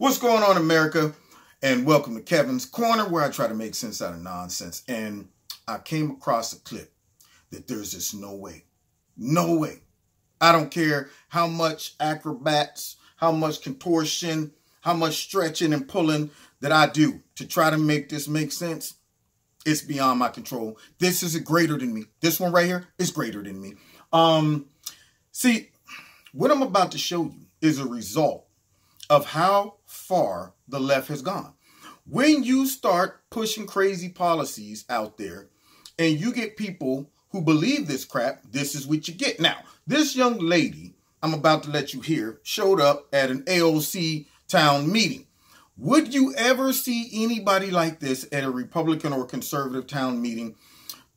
What's going on, America? And welcome to Kevin's Corner, where I try to make sense out of nonsense. And I came across a clip that there's just no way. No way. I don't care how much acrobats, how much contortion, how much stretching and pulling that I do to try to make this make sense. It's beyond my control. This is greater than me. This one right here is greater than me. See, what I'm about to show you is a result of how far the left has gone. When you start pushing crazy policies out there and you get people who believe this crap, this is what you get. Now, this young lady I'm about to let you hear showed up at an AOC town meeting. Would you ever see anybody like this at a Republican or conservative town meeting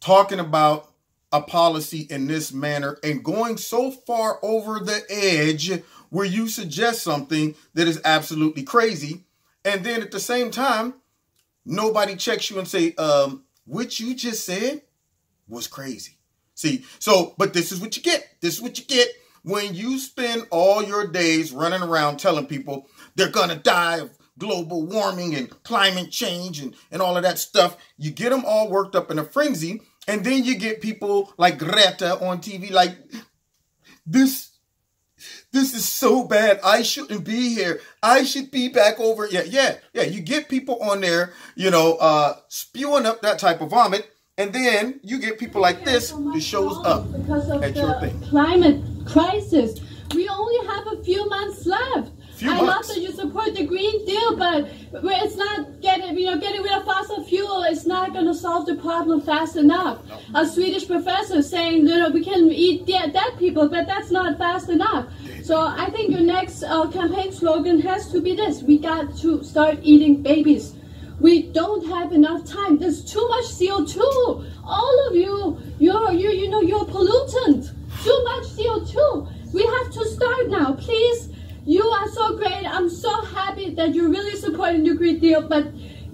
talking about a policy in this manner and going so far over the edge where you suggest something that is absolutely crazy, and then at the same time, nobody checks you and say, what you just said was crazy. See, but this is what you get. This is what you get when you spend all your days running around telling people they're going to die of global warming and climate change and all of that stuff. You get them all worked up in a frenzy, and then you get people like Greta on TV like, this is so bad. I shouldn't be here. I should be back over. Yeah. You get people on there, spewing up that type of vomit. And then you get people like this that shows up at your thing. Climate crisis. We only have a few months left. I love that you support the Green Deal, but it's not getting rid of fossil fuel. It's not going to solve the problem fast enough. No. A Swedish professor saying, we can eat dead people, but that's not fast enough. So I think your next campaign slogan has to be this: we got to start eating babies. We don't have enough time. There's too much CO2. All of you, you're a pollutant. Too much CO2. We have to start now, please. You are so great. I'm so happy that you're really supporting the Green Deal, but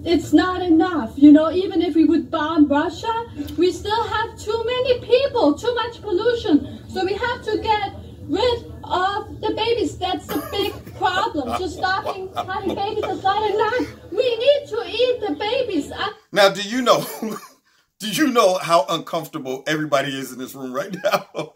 it's not enough. Even if we would bomb Russia, we still have too many people, too much pollution. So we have to get rid of the babies. That's a big problem. Just stopping having babies is not enough. We need to eat the babies. Now, do you know how uncomfortable everybody is in this room right now?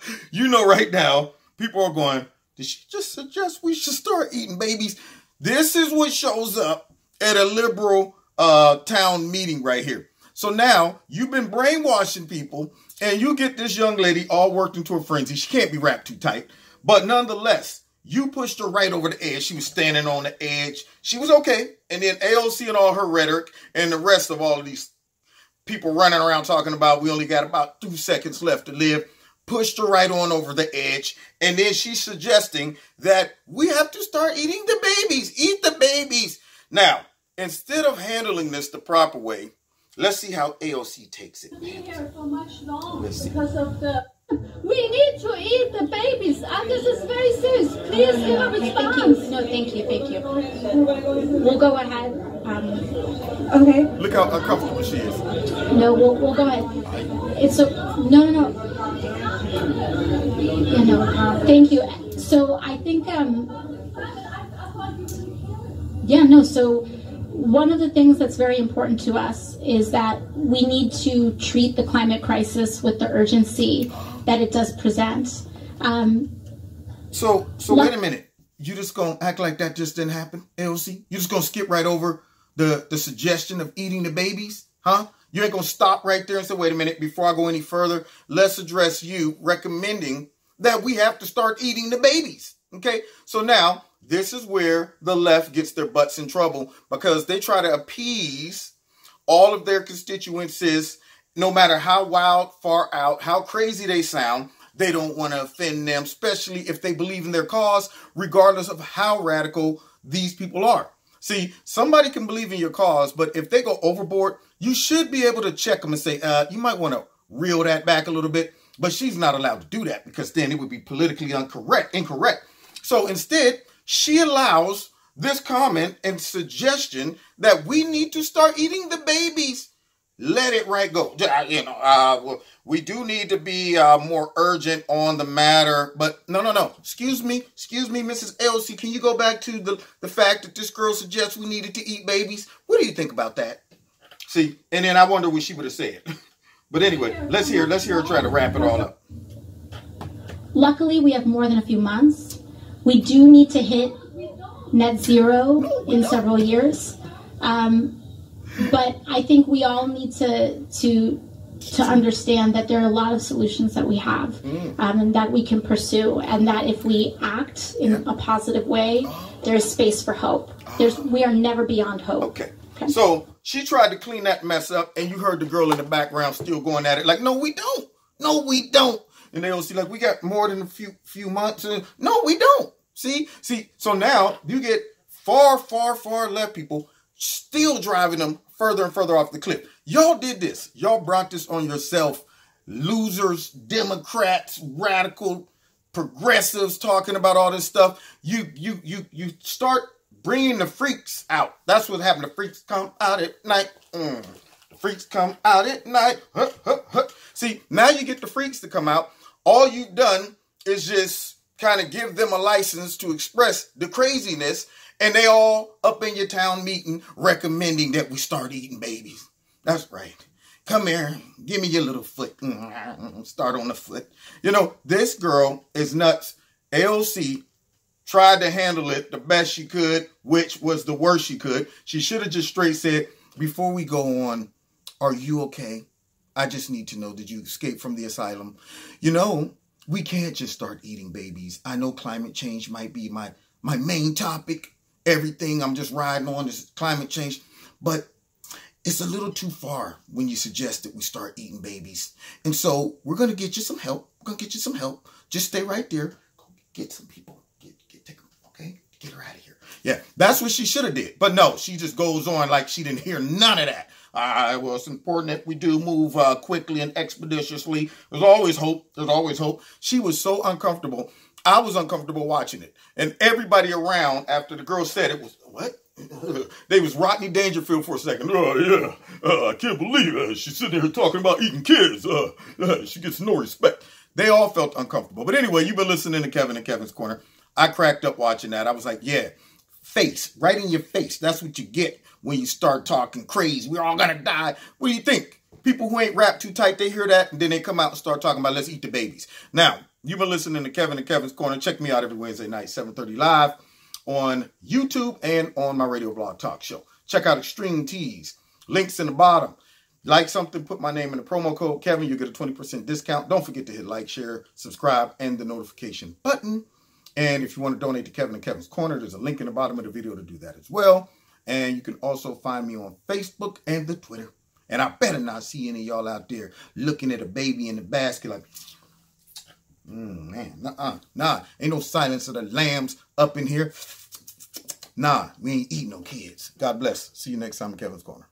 Right now, people are going, did she just suggest we should start eating babies? This is what shows up at a liberal town meeting right here. So now you've been brainwashing people, and you get this young lady all worked into a frenzy. She can't be wrapped too tight. But nonetheless, you pushed her right over the edge. She was standing on the edge. She was okay. And then AOC and all her rhetoric and the rest of all of these people running around talking about we only got about 2 seconds left to live, pushed her right on over the edge. And then she's suggesting that we have to start eating the babies. Eat the babies. Now, instead of handling this the proper way, let's see how AOC takes it. Be here for much longer because of the... We need to eat the babies. This is very serious. Please give a response. Thank you. We'll go ahead. Okay. Look how uncomfortable she is. No, we'll go ahead. It's no. Thank you. So I think So one of the things that's very important to us is that we need to treat the climate crisis with the urgency that it does present. So wait a minute. You just gonna act like that just didn't happen, AOC? You just gonna skip right over the suggestion of eating the babies? Huh? You ain't gonna stop right there and say, wait a minute, before I go any further, let's address you recommending that we have to start eating the babies. Okay? So now, this is where the left gets their butts in trouble, because they try to appease all of their constituencies, no matter how wild, far out, how crazy they sound. They don't want to offend them, especially if they believe in their cause, regardless of how radical these people are. See, somebody can believe in your cause, but if they go overboard, you should be able to check them and say, you might want to reel that back a little bit. But she's not allowed to do that, because then it would be politically incorrect. So instead, she allows this comment and suggestion that we need to start eating the babies. let it right go. We do need to be more urgent on the matter. But no. Excuse me, Mrs. AOC. Can you go back to the fact that this girl suggests we needed to eat babies? What do you think about that? See, and then I wonder what she would have said. But anyway, let's hear her try to wrap it all up. Luckily, we have more than a few months. We do need to hit net zero in several years. But I think we all need to understand that there are a lot of solutions that we have and that we can pursue, and that if we act in a positive way, there is space for hope. We are never beyond hope. Okay. So she tried to clean that mess up, and you heard the girl in the background still going at it like, no, we don't. No, we don't. And they all see like, we got more than a few months. No, we don't. See, so now you get far left people still driving them further and further off the cliff. Y'all did this. Y'all brought this on yourself. Losers, Democrats, radical, progressives talking about all this stuff. You start bringing the freaks out. That's what happened. The freaks come out at night. The freaks come out at night. See, now you get the freaks to come out. All you've done is just kind of give them a license to express the craziness, and they all up in your town meeting recommending that we start eating babies. That's right. Come here, give me your little foot. Start on the foot. You know, this girl is nuts. AOC tried to handle it the best she could, which was the worst she could. She should have just straight said, before we go on, are you okay? I just need to know, did you escape from the asylum? You know, we can't just start eating babies. I know climate change might be my main topic. Everything I'm just riding on is climate change. But it's a little too far when you suggest that we start eating babies. And so we're going to get you some help. We're going to get you some help. Just stay right there. Go get some people. Take them, okay? Get her out of here. Yeah, that's what she should have did. But no, she just goes on like she didn't hear none of that. Well, it's important that we do move quickly and expeditiously. There's always hope. There's always hope. She was so uncomfortable. I was uncomfortable watching it. And everybody around, after the girl said it, was, what? They was Rodney Dangerfield for a second. Oh, yeah. I can't believe it. She's sitting here talking about eating kids. She gets no respect. They all felt uncomfortable. But anyway, you've been listening to Kevin and Kevin's Corner. I cracked up watching that. I was like, yeah, face, right in your face. That's what you get when you start talking crazy. We're all going to die. What do you think? People who ain't wrapped too tight, they hear that, and then they come out and start talking about let's eat the babies. Now, you've been listening to Kevin and Kevin's Corner. Check me out every Wednesday night, 7:30 live on YouTube and on my radio blog talk show. Check out Extreme Tees. Links in the bottom. Like something, put my name in the promo code Kevin. You get a 20% discount. Don't forget to hit like, share, subscribe, and the notification button. And if you want to donate to Kevin and Kevin's Corner, there's a link in the bottom of the video to do that as well. And you can also find me on Facebook and the Twitter. And I better not see any of y'all out there looking at a baby in the basket like, man, nah. Ain't no Silence of the Lambs up in here. Nah, we ain't eating no kids. God bless. See you next time in Kevin's Corner.